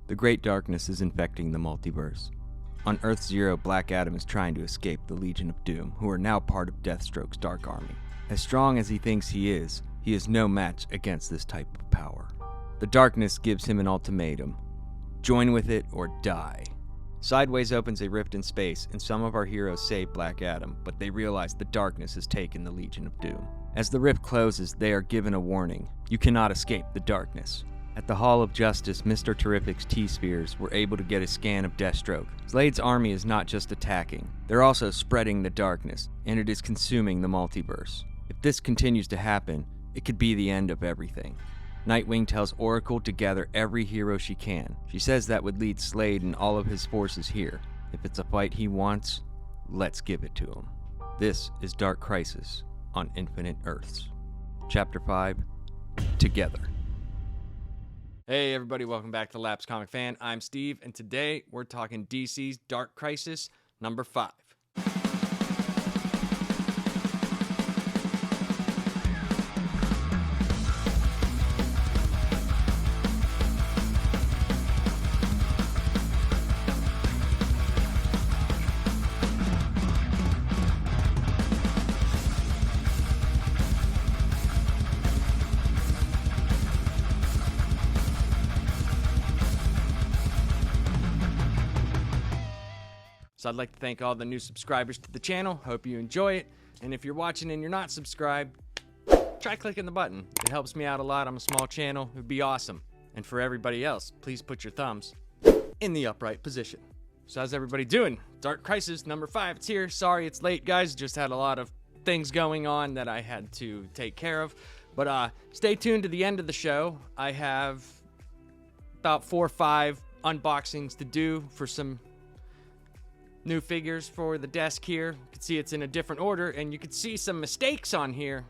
The Great Darkness is infecting the multiverse. On Earth Zero, Black Adam is trying to escape the Legion of Doom, who are now part of Deathstroke's Dark Army. As strong as he thinks he is no match against this type of power. The Darkness gives him an ultimatum: join with it or die. Sideways opens a rift in space, and some of our heroes save Black Adam, but they realize the Darkness has taken the Legion of Doom. As the rift closes, they are given a warning: you cannot escape the Darkness. At the Hall of Justice, Mr. Terrific's T-Spheres were able to get a scan of Deathstroke. Slade's army is not just attacking, they're also spreading the Darkness, and it is consuming the multiverse. If this continues to happen, it could be the end of everything. Nightwing tells Oracle to gather every hero she can. She says that would lead Slade and all of his forces here. If it's a fight he wants, let's give it to him. This is Dark Crisis on Infinite Earths. Chapter 5, Together. Hey everybody, welcome back to Lapsed Comic Fan. I'm Steve, and today we're talking DC's Dark Crisis number 5. So I'd like to thank all the new subscribers to the channel. Hope you enjoy it. And if you're watching and you're not subscribed, try clicking the button. It helps me out a lot. I'm a small channel. It would be awesome. And for everybody else, please put your thumbs in the upright position. So how's everybody doing? Dark Crisis number 5. It's here. Sorry it's late, guys. Just had a lot of things going on that I had to take care of. But stay tuned to the end of the show. I have about 4 or 5 unboxings to do for some new figures for the desk here. You can see it's in a different order, and you can see some mistakes on here.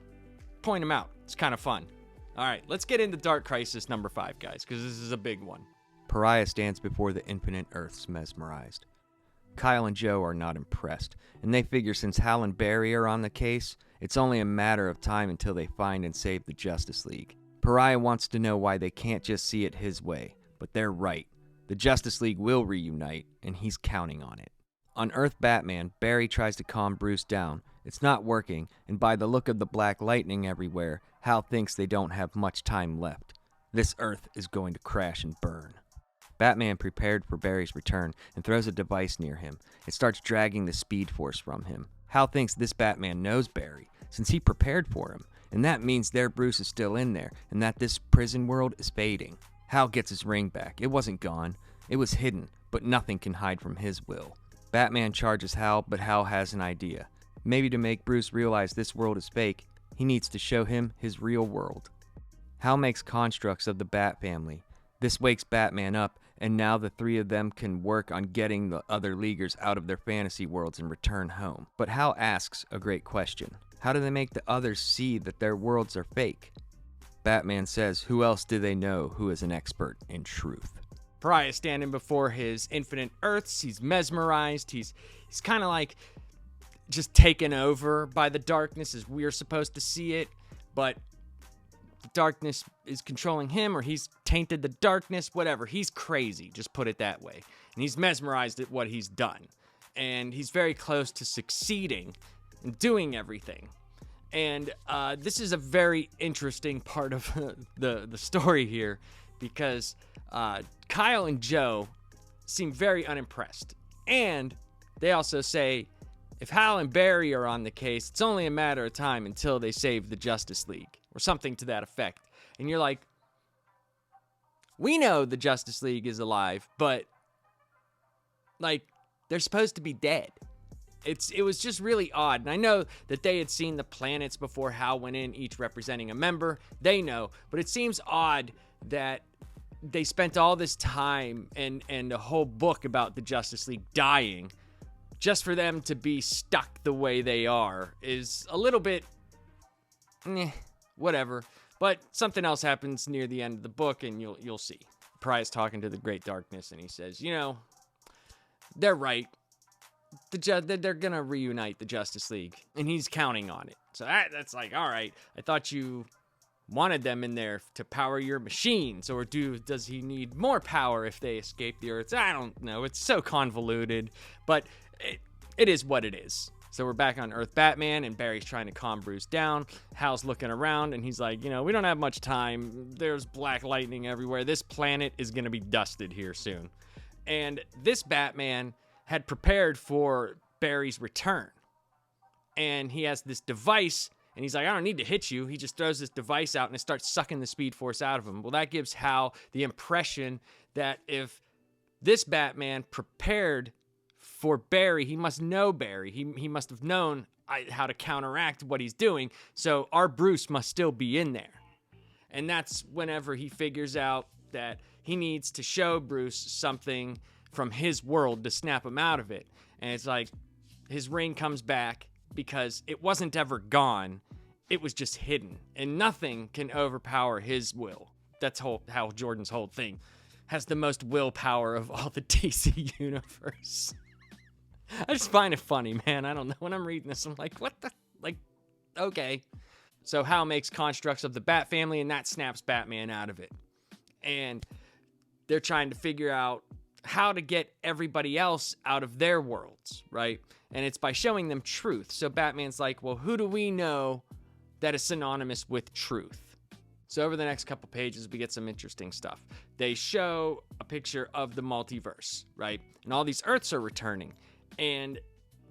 Point them out. It's kind of fun. All right, let's get into Dark Crisis number 5, guys, because this is a big one. Pariah stands before the Infinite Earths mesmerized. Kyle and Joe are not impressed, and they figure since Hal and Barry are on the case, it's only a matter of time until they find and save the Justice League. Pariah wants to know why they can't just see it his way, but they're right. The Justice League will reunite, and he's counting on it. On Earth Batman, Barry tries to calm Bruce down. It's not working, and by the look of the black lightning everywhere, Hal thinks they don't have much time left. This Earth is going to crash and burn. Batman prepared for Barry's return and throws a device near him. It starts dragging the Speed Force from him. Hal thinks this Batman knows Barry, since he prepared for him, and that means their Bruce is still in there, and that this prison world is fading. Hal gets his ring back. It wasn't gone. It was hidden, but nothing can hide from his will. Batman charges Hal, but Hal has an idea. Maybe to make Bruce realize this world is fake, he needs to show him his real world. Hal makes constructs of the Bat family. This wakes Batman up, and now the three of them can work on getting the other Leaguers out of their fantasy worlds and return home. But Hal asks a great question. How do they make the others see that their worlds are fake? Batman says, who else do they know who is an expert in truth? Pariah is standing before his Infinite Earths. He's mesmerized. He's kind of like just taken over by the darkness as we're supposed to see it. But the darkness is controlling him, or he's tainted the darkness, whatever. He's crazy, just put it that way. And he's mesmerized at what he's done. And he's very close to succeeding and doing everything. And this is a very interesting part of the story here, because Kyle and Joe seem very unimpressed. And they also say, if Hal and Barry are on the case, it's only a matter of time until they save the Justice League, or something to that effect. And you're like, we know the Justice League is alive, but like, they're supposed to be dead. It was just really odd. And I know that they had seen the planets before Hal went in, each representing a member. They know, but it seems odd that they spent all this time and a whole book about the Justice League dying just for them to be stuck the way they are is a little bit, whatever. But something else happens near the end of the book, and you'll see. Pariah's talking to the Great Darkness, and he says, they're right. They're gonna reunite the Justice League, and he's counting on it. So that's like, all right. I thought you wanted them in there to power your machines, or does he need more power if they escape the Earth? I don't know. It's so convoluted, but it is what it is. So we're back on Earth Batman, and Barry's trying to calm Bruce down. Hal's looking around, and he's like, we don't have much time. There's black lightning everywhere. This planet is going to be dusted here soon. And this Batman had prepared for Barry's return. And he has this device, and he's like, I don't need to hit you. He just throws this device out, and it starts sucking the Speed Force out of him. Well, that gives Hal the impression that if this Batman prepared for Barry, he must know Barry. He must have known how to counteract what he's doing. So our Bruce must still be in there. And that's whenever he figures out that he needs to show Bruce something from his world to snap him out of it. And it's like his ring comes back because it wasn't ever gone. It was just hidden. And nothing can overpower his will. That's how Jordan's whole thing has the most willpower of all the DC universe. I just find it funny, man. I don't know. When I'm reading this, I'm like, what the? Like, okay. So Hal makes constructs of the Bat family, and that snaps Batman out of it. And they're trying to figure out how to get everybody else out of their worlds, right? And it's by showing them truth. So Batman's like, well, who do we know that is synonymous with truth? So over the next couple pages, we get some interesting stuff. They show a picture of the multiverse, right? And all these Earths are returning. And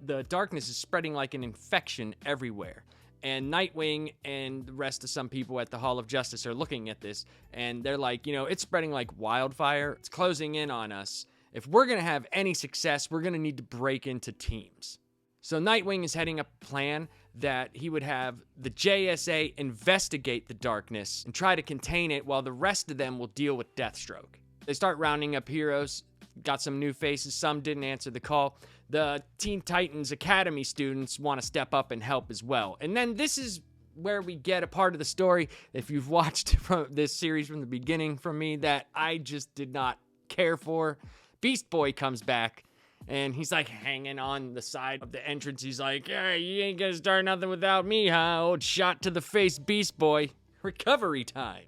the darkness is spreading like an infection everywhere. And Nightwing and the rest of some people at the Hall of Justice are looking at this. And they're like, it's spreading like wildfire. It's closing in on us. If we're going to have any success, we're going to need to break into teams. So Nightwing is heading up a plan that he would have the JSA investigate the darkness and try to contain it while the rest of them will deal with Deathstroke. They start rounding up heroes. Got some new faces. Some didn't answer the call. The Teen Titans Academy students want to step up and help as well. And then this is where we get a part of the story, if you've watched from this series from the beginning from me, that I just did not care for. Beast Boy comes back, and he's like hanging on the side of the entrance. He's like, hey, you ain't gonna start nothing without me, huh? Old shot to the face Beast Boy. Recovery time.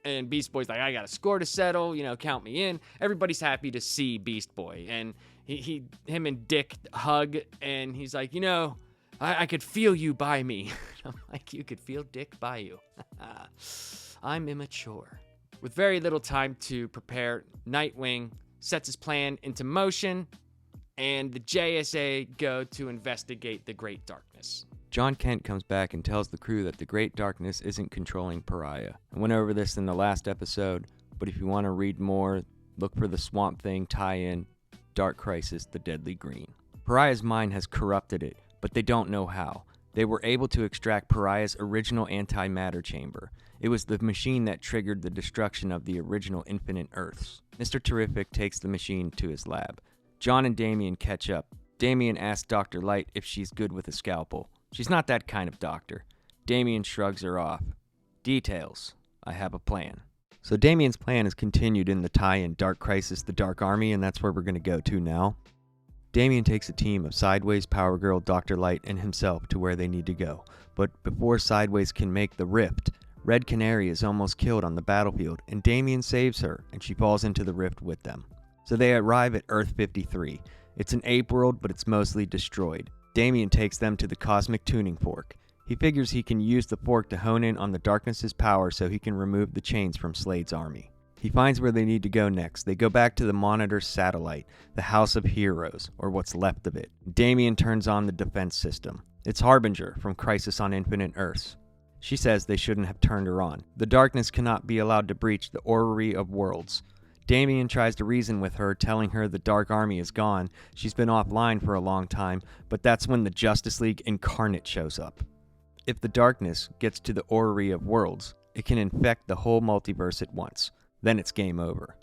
And Beast Boy's like, I got a score to settle, count me in. Everybody's happy to see Beast Boy. And him and Dick hug, and he's like, I could feel you by me. I'm like, you could feel Dick by you. I'm immature. With very little time to prepare, Nightwing sets his plan into motion, and the JSA go to investigate the Great Darkness. John Kent comes back and tells the crew that the Great Darkness isn't controlling Pariah. I went over this in the last episode, but if you want to read more, look for the Swamp Thing tie-in, Dark Crisis, The Deadly Green. Pariah's mind has corrupted it, but they don't know how. They were able to extract Pariah's original antimatter chamber. It was the machine that triggered the destruction of the original Infinite Earths. Mr. Terrific takes the machine to his lab. John and Damian catch up. Damian asks Dr. Light if she's good with a scalpel. She's not that kind of doctor. Damian shrugs her off. Details. I have a plan. So Damian's plan is continued in the tie-in Dark Crisis, The Dark Army, and that's where we're going to go to now. Damian takes a team of Sideways, Power Girl, Dr. Light, and himself to where they need to go. But before Sideways can make the rift, Red Canary is almost killed on the battlefield, and Damian saves her, and she falls into the rift with them. So they arrive at Earth 53. It's an ape world, but it's mostly destroyed. Damian takes them to the Cosmic Tuning Fork. He figures he can use the fork to hone in on the darkness's power so he can remove the chains from Slade's army. He finds where they need to go next. They go back to the Monitor satellite, the House of Heroes, or what's left of it. Damian turns on the defense system. It's Harbinger from Crisis on Infinite Earths. She says they shouldn't have turned her on. The darkness cannot be allowed to breach the Orrery of Worlds. Damian tries to reason with her, telling her the Dark Army is gone. She's been offline for a long time, but that's when the Justice League Incarnate shows up. If the darkness gets to the Orrery of Worlds, it can infect the whole multiverse at once. Then it's game over.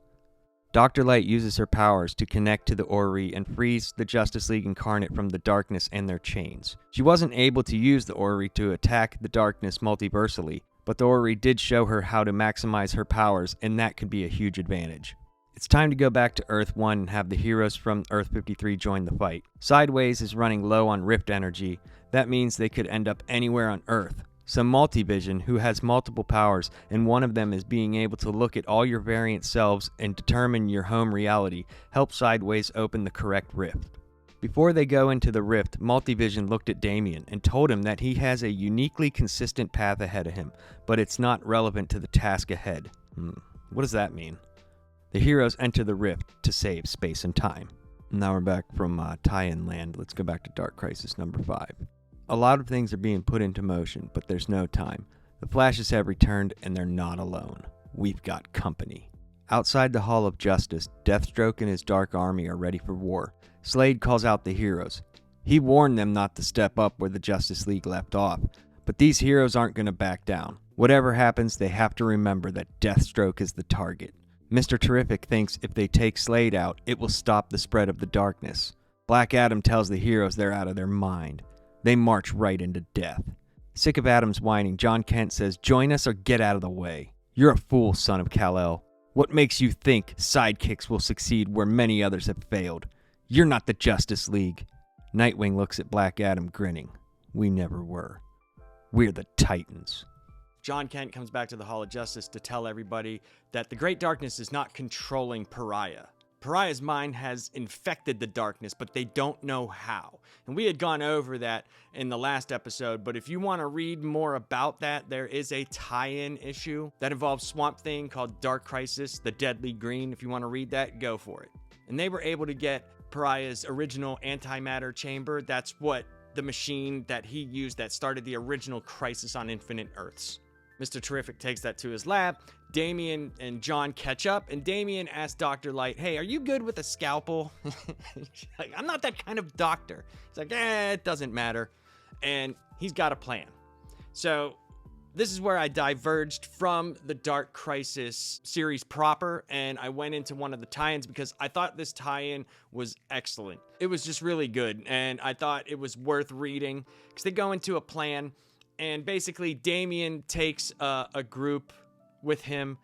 Dr. Light uses her powers to connect to the Orrery and frees the Justice League Incarnate from the darkness and their chains. She wasn't able to use the Orrery to attack the darkness multiversally, but the Orrery did show her how to maximize her powers, and that could be a huge advantage. It's time to go back to Earth 1 and have the heroes from Earth 53 join the fight. Sideways is running low on Rift energy. That means they could end up anywhere on Earth. So Multivision, who has multiple powers, and one of them is being able to look at all your variant selves and determine your home reality, helps Sideways open the correct rift. Before they go into the rift, Multivision looked at Damien and told him that he has a uniquely consistent path ahead of him, but it's not relevant to the task ahead. What does that mean? The heroes enter the rift to save space and time. Now we're back from tie-in land. Let's go back to Dark Crisis number 5. A lot of things are being put into motion, but there's no time. The Flashes have returned, and they're not alone. We've got company. Outside the Hall of Justice, Deathstroke and his Dark Army are ready for war. Slade calls out the heroes. He warned them not to step up where the Justice League left off, but these heroes aren't going to back down. Whatever happens, they have to remember that Deathstroke is the target. Mr. Terrific thinks if they take Slade out, it will stop the spread of the darkness. Black Adam tells the heroes they're out of their mind. They march right into death. Sick of Adam's whining, John Kent says, "Join us or get out of the way. You're a fool, son of Kal-El. What makes you think sidekicks will succeed where many others have failed? You're not the Justice League." Nightwing looks at Black Adam, grinning. "We never were. We're the Titans." John Kent comes back to the Hall of Justice to tell everybody that the Great Darkness is not controlling Pariah. Pariah's mind has infected the darkness, but they don't know how. And we had gone over that in the last episode, but if you want to read more about that, there is a tie-in issue that involves Swamp Thing called Dark Crisis, the Deadly Green. If you want to read that, go for it. And they were able to get Pariah's original antimatter chamber. That's what the machine that he used that started the original Crisis on Infinite Earths. Mr. Terrific takes that to his lab. Damian and John catch up, and Damian asks Dr. Light, "Hey, are you good with a scalpel?" Like, "I'm not that kind of doctor." He's like, "It doesn't matter." And he's got a plan. So this is where I diverged from the Dark Crisis series proper, and I went into one of the tie-ins because I thought this tie-in was excellent. It was just really good, and I thought it was worth reading because they go into a plan, and basically Damian takes a group with him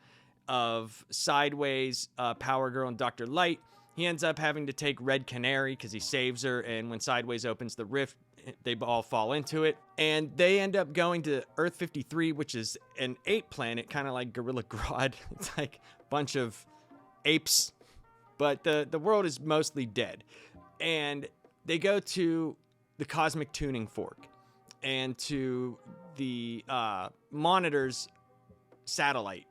of Sideways, Power Girl, and Dr. Light. He ends up having to take Red Canary because he saves her, and when Sideways opens the rift, they all fall into it. And they end up going to Earth 53, which is an ape planet, kind of like Gorilla Grodd. It's like a bunch of apes, but the world is mostly dead. And they go to the Cosmic Tuning Fork and to the Monitor's satellite,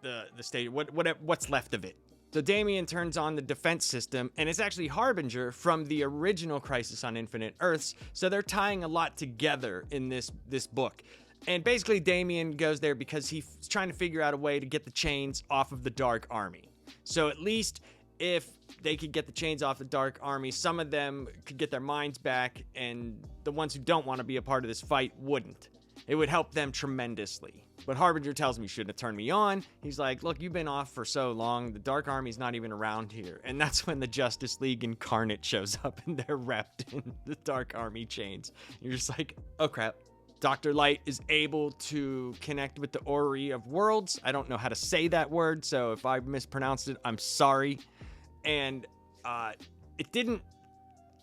the station, what's left of it. So Damian turns on the defense system, and it's actually Harbinger from the original Crisis on Infinite Earths, so they're tying a lot together in this book. And basically Damian goes there because he's trying to figure out a way to get the chains off of the Dark Army. So at least if they could get the chains off the Dark Army, some of them could get their minds back, and the ones who don't want to be a part of this fight wouldn't. It would help them tremendously. But Harbinger tells me you shouldn't have turned me on. He's like, "Look, you've been off for so long. The Dark Army's not even around here." And that's when the Justice League Incarnate shows up, and they're wrapped in the Dark Army chains. You're just like, oh crap. Dr. Light is able to connect with the Orrery of Worlds. I don't know how to say that word, so if I mispronounced it, I'm sorry. And it didn't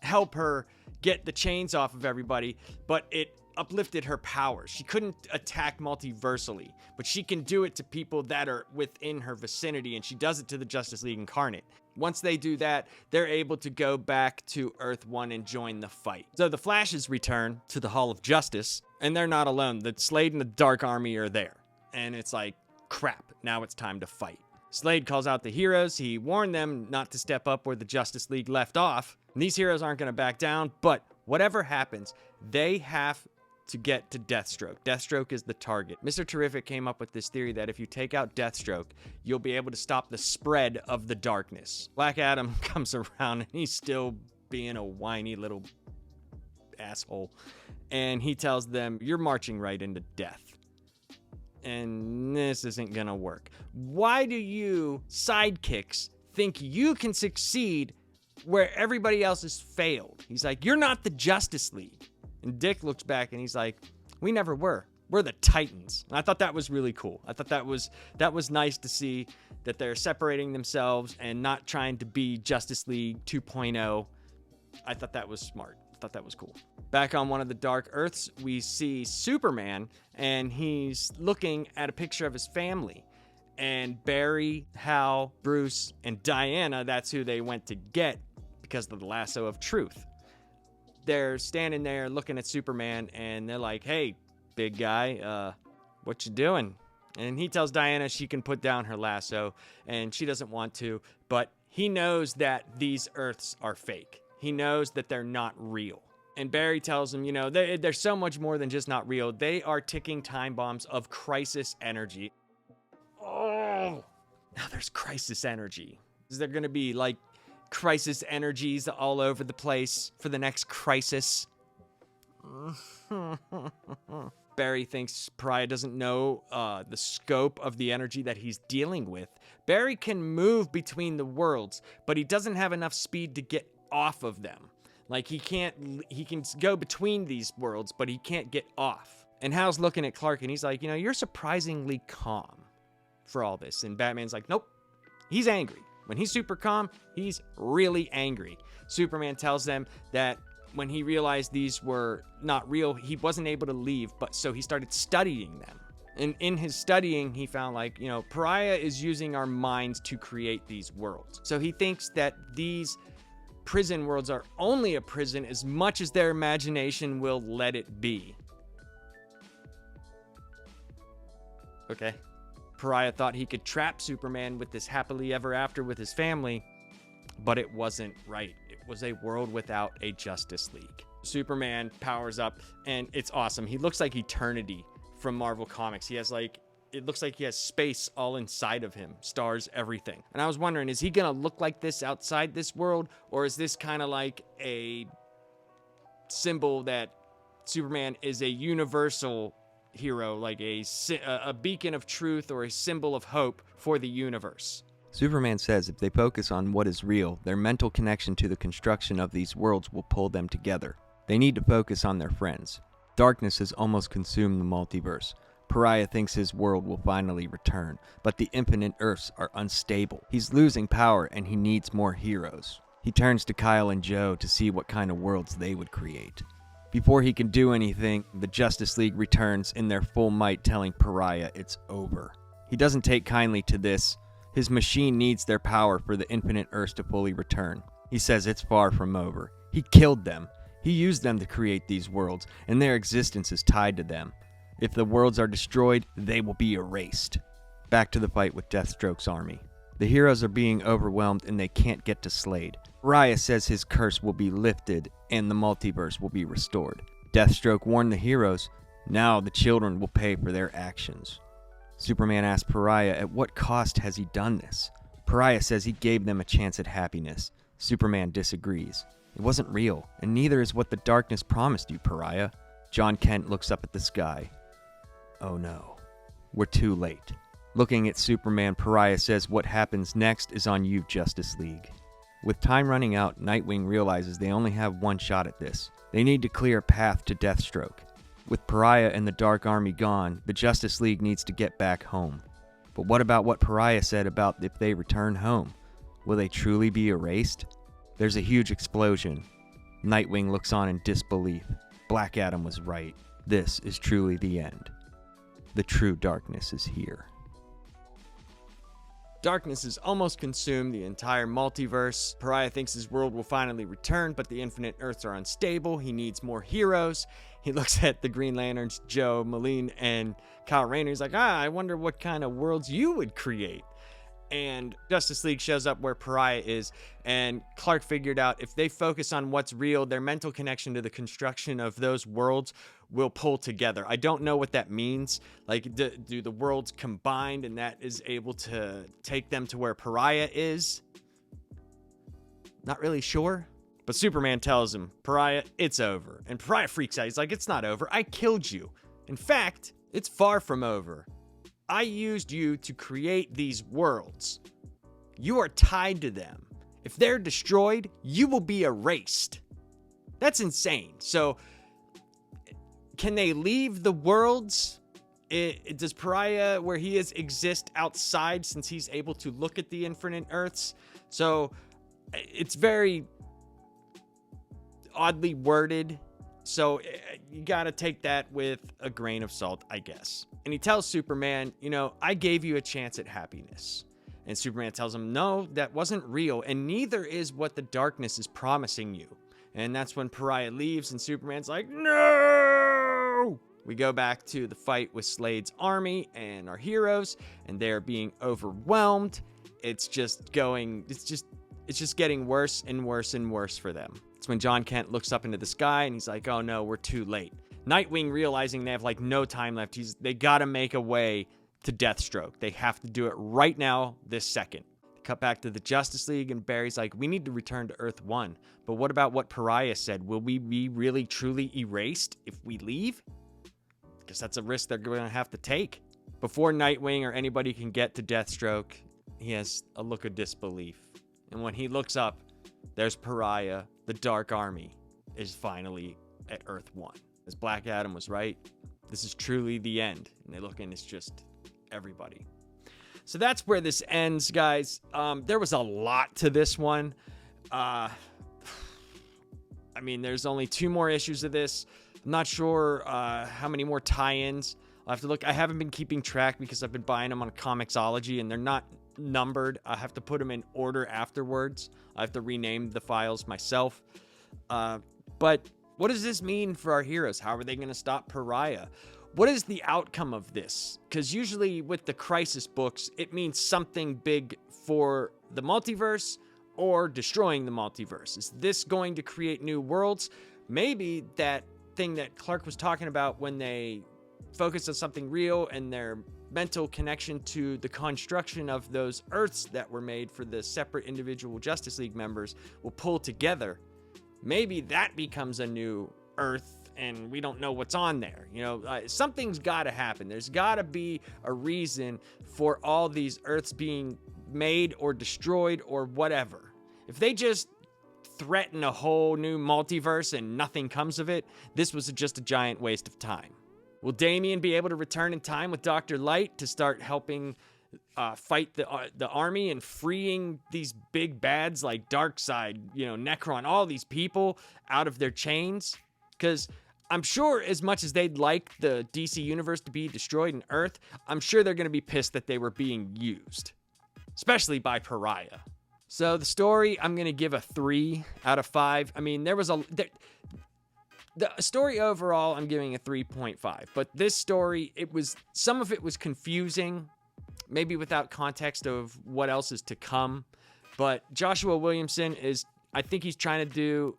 help her get the chains off of everybody, but it uplifted her powers. She couldn't attack multiversally, but she can do it to people that are within her vicinity, and she does it to the Justice League Incarnate. Once they do that, they're able to go back to Earth 1 and join the fight. So the Flashes return to the Hall of Justice, and they're not alone. The Slade and the Dark Army are there, and it's like, crap, now it's time to fight. Slade calls out the heroes. He warned them not to step up where the Justice League left off. And these heroes aren't going to back down, but whatever happens, they have to get to Deathstroke. Deathstroke is the target. Mr. Terrific came up with this theory that if you take out Deathstroke, you'll be able to stop the spread of the darkness. Black Adam comes around, and he's still being a whiny little asshole. And he tells them, "You're marching right into death. And this isn't gonna work. Why do you sidekicks think you can succeed where everybody else has failed?" He's like, "You're not the Justice League." And Dick looks back and he's like, "We never were. We're the Titans." And I thought that was really cool. I thought that was nice to see that they're separating themselves and not trying to be Justice League 2.0. I thought that was smart. I thought that was cool. Back on one of the Dark Earths, we see Superman, and he's looking at a picture of his family. And Barry, Hal, Bruce, and Diana, that's who they went to get because of the lasso of truth. They're standing there looking at Superman, and they're like, hey, big guy, what you doing? And he tells Diana she can put down her lasso, and she doesn't want to, but he knows that these Earths are fake. He knows that they're not real. And Barry tells him, you know, they're so much more than just not real. They are ticking time bombs of crisis energy. Oh, now there's crisis energy. Is there going to be, like, crisis energies all over the place for the next crisis? Barry thinks Pariah doesn't know the scope of the energy that he's dealing with. Barry can move between the worlds, but he doesn't have enough speed to get off of them. Like, he can go between these worlds, but he can't get off. And Hal's looking at Clark, and he's like, you know, you're surprisingly calm for all this. And Batman's like, nope, he's angry. When he's super calm, he's really angry. Superman tells them that when he realized these were not real, he wasn't able to leave, but so he started studying them. And in his studying, he found, like, you know, Pariah is using our minds to create these worlds. So he thinks that these prison worlds are only a prison as much as their imagination will let it be. Okay. Pariah thought he could trap Superman with this happily ever after with his family, but it wasn't right. It was a world without a Justice League. Superman powers up, and it's awesome. He looks like Eternity from Marvel Comics. He has, like, it looks like he has space all inside of him, stars, everything. And I was wondering, is he gonna look like this outside this world, or is this kind of like a symbol that Superman is a universal hero, like a beacon of truth or a symbol of hope for the universe? Superman says if they focus on what is real, their mental connection to the construction of these worlds will pull them together. They need to focus on their friends. Darkness has almost consumed the multiverse. Pariah thinks his world will finally return, but the infinite Earths are unstable. He's losing power and he needs more heroes. He turns to Kyle and Joe to see what kind of worlds they would create. Before he can do anything, the Justice League returns in their full might, telling Pariah it's over. He doesn't take kindly to this. His machine needs their power for the infinite Earths to fully return. He says it's far from over. He killed them. He used them to create these worlds, and their existence is tied to them. If the worlds are destroyed, they will be erased. Back to the fight with Deathstroke's army. The heroes are being overwhelmed and they can't get to Slade. Pariah says his curse will be lifted and the multiverse will be restored. Deathstroke warned the heroes, now the children will pay for their actions. Superman asks Pariah at what cost has he done this. Pariah says he gave them a chance at happiness. Superman disagrees. It wasn't real, and neither is what the darkness promised you, Pariah. John Kent looks up at the sky. Oh no, we're too late. Looking at Superman, Pariah says what happens next is on you, Justice League. With time running out, Nightwing realizes they only have one shot at this. They need to clear a path to Deathstroke. With Pariah and the Dark Army gone, the Justice League needs to get back home. But what about what Pariah said about if they return home? Will they truly be erased? There's a huge explosion. Nightwing looks on in disbelief. Black Adam was right. This is truly the end. The true darkness is here. Darkness has almost consumed the entire multiverse. Pariah thinks his world will finally return, but the infinite Earths are unstable. He needs more heroes. He looks at the Green Lanterns, Joe, Moline, and Kyle Rayner. He's like, I wonder what kind of worlds you would create. And Justice League shows up where Pariah is, and Clark figured out if they focus on what's real, their mental connection to the construction of those worlds will pull together. I don't know what that means. Like, do the worlds combined and that is able to take them to where Pariah is? Not really sure. But Superman tells him, Pariah, it's over. And Pariah freaks out. He's like, it's not over. I killed you. In fact, it's far from over. I used you to create these worlds. You are tied to them. If they're destroyed, you will be erased. That's insane. So, can they leave the worlds? Does Pariah, where he is, exist outside since he's able to look at the infinite Earths? So, it's very oddly worded. So you got to take that with a grain of salt, I guess. And he tells Superman, I gave you a chance at happiness. And Superman tells him, no, that wasn't real. And neither is what the darkness is promising you. And that's when Pariah leaves and Superman's like, no! We go back to the fight with Slade's army and our heroes, and they're being overwhelmed. It's just getting worse and worse and worse for them. It's when John Kent looks up into the sky and he's like, oh no, we're too late. Nightwing, realizing they have like no time left, they gotta make a way to Deathstroke. They have to do it right now, this second. Cut back to the Justice League, and Barry's like, we need to return to Earth 1. But what about what Pariah said? Will we be really truly erased if we leave? Guess that's a risk they're going to have to take. Before Nightwing or anybody can get to Deathstroke, he has a look of disbelief. And when he looks up, there's Pariah. The Dark Army is finally at Earth 1. As Black Adam was right, this is truly the end. And they look and it's just everybody. So that's where this ends, guys. There was a lot to this one. There's only 2 more issues of this. I'm not sure how many more tie-ins. I'll have to look. I haven't been keeping track because I've been buying them on Comixology, and they're not numbered. I have to put them in order afterwards. I have to rename the files myself. But what does this mean for our heroes? How are they going to stop Pariah? What is the outcome of this? Because usually with the Crisis books, it means something big for the multiverse or destroying the multiverse. Is this going to create new worlds? Maybe that thing that Clark was talking about when they focus on something real and their mental connection to the construction of those Earths that were made for the separate individual Justice League members will pull together. Maybe that becomes a new Earth and we don't know what's on there. Something's got to happen. There's got to be a reason for all these Earths being made or destroyed or whatever. If they just threaten a whole new multiverse and nothing comes of it, this was just a giant waste of time. Will Damian be able to return in time with Dr. Light to start helping fight the army and freeing these big bads like Darkseid, Necron, all these people out of their chains? Because I'm sure as much as they'd like the DC universe to be destroyed in Earth, I'm sure they're going to be pissed that they were being used, especially by Pariah. So the story, I'm going to give a 3 out of 5. The story overall, I'm giving a 3.5. But this story, some of it was confusing, maybe without context of what else is to come. But Joshua Williamson I think he's trying to do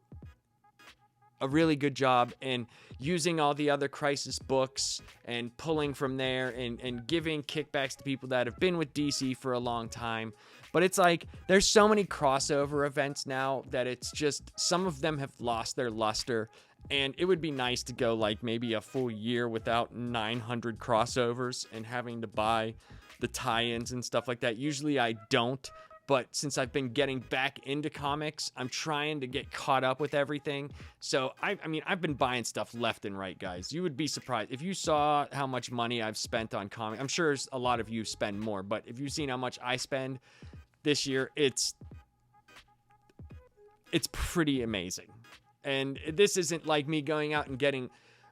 a really good job in using all the other Crisis books and pulling from there and giving kickbacks to people that have been with DC for a long time. But it's like, there's so many crossover events now that it's just, some of them have lost their luster. And it would be nice to go like maybe a full year without 900 crossovers and having to buy the tie-ins and stuff like that. Usually I don't. But since I've been getting back into comics, I'm trying to get caught up with everything. So, I've been buying stuff left and right, guys. You would be surprised. If you saw how much money I've spent on comics, I'm sure a lot of you spend more. But if you've seen how much I spend this year, it's pretty amazing. And this isn't like me going out and getting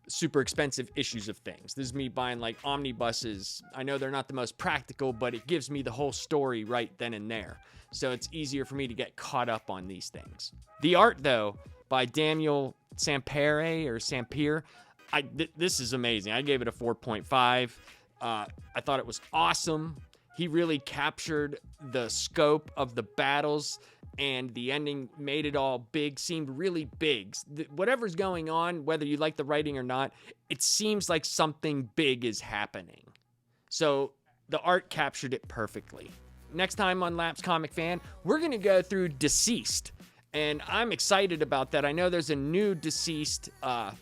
super expensive issues of things. This is me buying like omnibuses. I know they're not the most practical, but it gives me the whole story right then and there. So it's easier for me to get caught up on these things. The art, though, by Daniel Sampere, this is amazing. I gave it a 4.5. I thought it was awesome. He really captured the scope of the battles, and the ending made it all big, seemed really big. Whatever's going on, whether you like the writing or not, it seems like something big is happening. So the art captured it perfectly. Next time on Laps Comic Fan, we're going to go through Deceased, and I'm excited about that. I know there's a new Deceased, I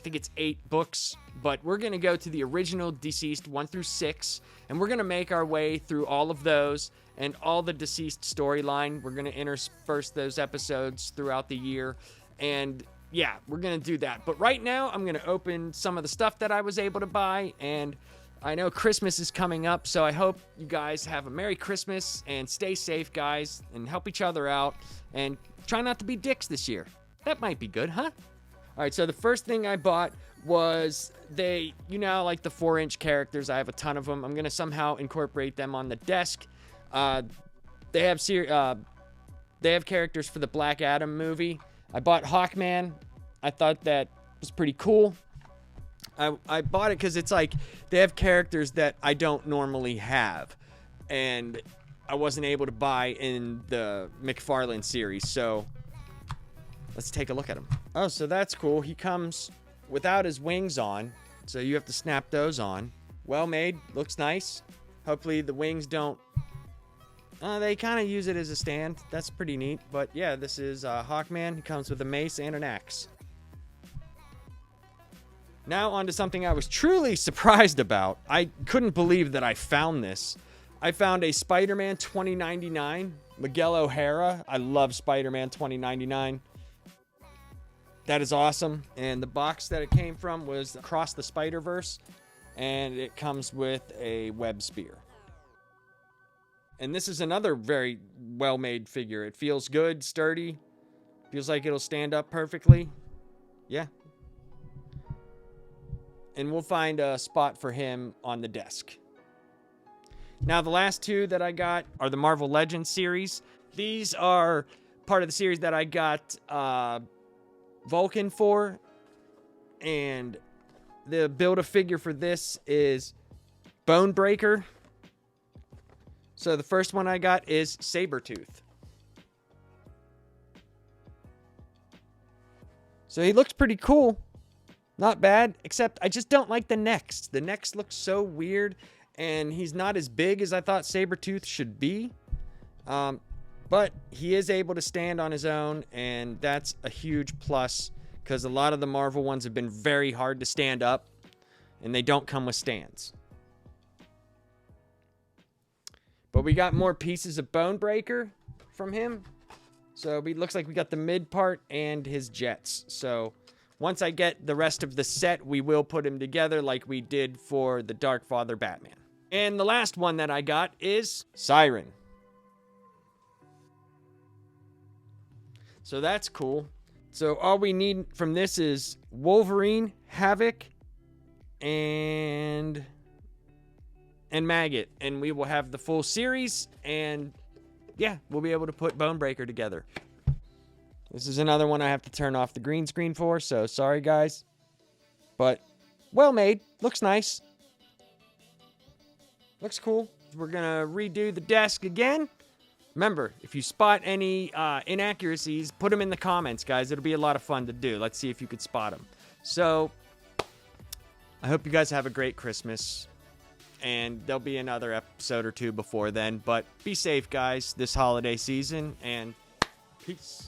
think it's 8 books, but we're going to go to the original Deceased 1 through 6, and we're going to make our way through all of those and all the Deceased storyline. We're going to intersperse those episodes throughout the year, and yeah, we're going to do that. But right now, I'm going to open some of the stuff that I was able to buy, and I know Christmas is coming up, so I hope you guys have a Merry Christmas, and stay safe, guys, and help each other out, and try not to be dicks this year. That might be good, huh? All right, so the first thing I bought was like the 4-inch characters. I have a ton of them. I'm going to somehow incorporate them on the desk. They have characters for the Black Adam movie. I bought Hawkman. I thought that was pretty cool. I bought it because it's like they have characters that I don't normally have, and I wasn't able to buy in the McFarlane series. So let's take a look at him. Oh, so that's cool. He comes without his wings on, so you have to snap those on. Well made. Looks nice. Hopefully the wings don't... they kind of use it as a stand. That's pretty neat. But yeah, this is Hawkman. He comes with a mace and an axe. Now on to something I was truly surprised about. I couldn't believe that I found this. I found a Spider-Man 2099, Miguel O'Hara. I love Spider-Man 2099. That is awesome. And the box that it came from was Across the Spider-Verse, and it comes with a web spear. And this is another very well-made figure. It feels good, sturdy. Feels like it'll stand up perfectly. Yeah. And we'll find a spot for him on the desk. Now, the last two that I got are the Marvel Legends series. These are part of the series that I got Vulcan for. And the Build-A-Figure for this is Bonebreaker. So the first one I got is Sabretooth. So he looks pretty cool. Not bad, except I just don't like the necks. The necks look so weird, and he's not as big as I thought Sabretooth should be. But he is able to stand on his own, and that's a huge plus, because a lot of the Marvel ones have been very hard to stand up, and they don't come with stands. But we got more pieces of Bonebreaker from him. So it looks like we got the mid part and his jets. So once I get the rest of the set, we will put him together like we did for the Dark Father Batman. And the last one that I got is Siren. So that's cool. So all we need from this is Wolverine, Havoc, and Maggot. And we will have the full series, and yeah, we'll be able to put Bonebreaker together. This is another one I have to turn off the green screen for, so sorry guys. But well made. Looks nice. Looks cool. We're gonna redo the desk again. Remember, if you spot any inaccuracies, put them in the comments, guys. It'll be a lot of fun to do. Let's see if you could spot them. So, I hope you guys have a great Christmas. And there'll be another episode or two before then. But be safe, guys, this holiday season. And peace.